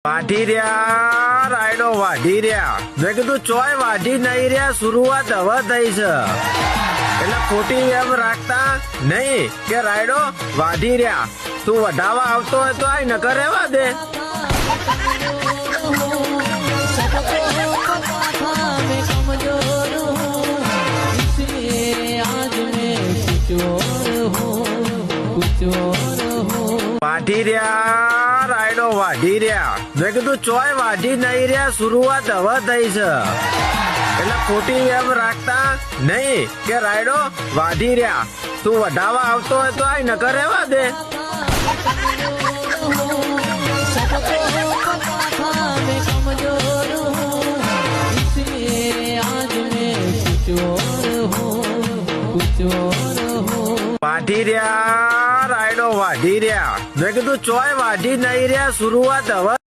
વાઢી રહ્યા રાયડો વાઢી રહ્યા મેં કીધું ચોય વાઢી નહીં રહ્યા શરૂઆત હવે થઈ છે એટલે ખોટી એમ રાખતા નહીં કે રાયડો વાઢી રહ્યા તું વઢાવા આવતો હોય તો આ નકર રહેવા દે વાઢી રહ્યા રાયડો વાઢી રહ્યા મેં કીધું ચોય વાઢી નહીં રહ્યા શરૂઆત હવે થઈ છે એટલે ખોટી એમ રાખતા નહીં કે રાયડો વાઢી રહ્યા તું વઢાવા આવતો હોય તો આ નકર રહેવા દે વાઢી રહ્યા રાયડો વાઢી રહ્યા મેં કીધું ચોય વાઢી નહીં રહ્યા શરૂઆત હવે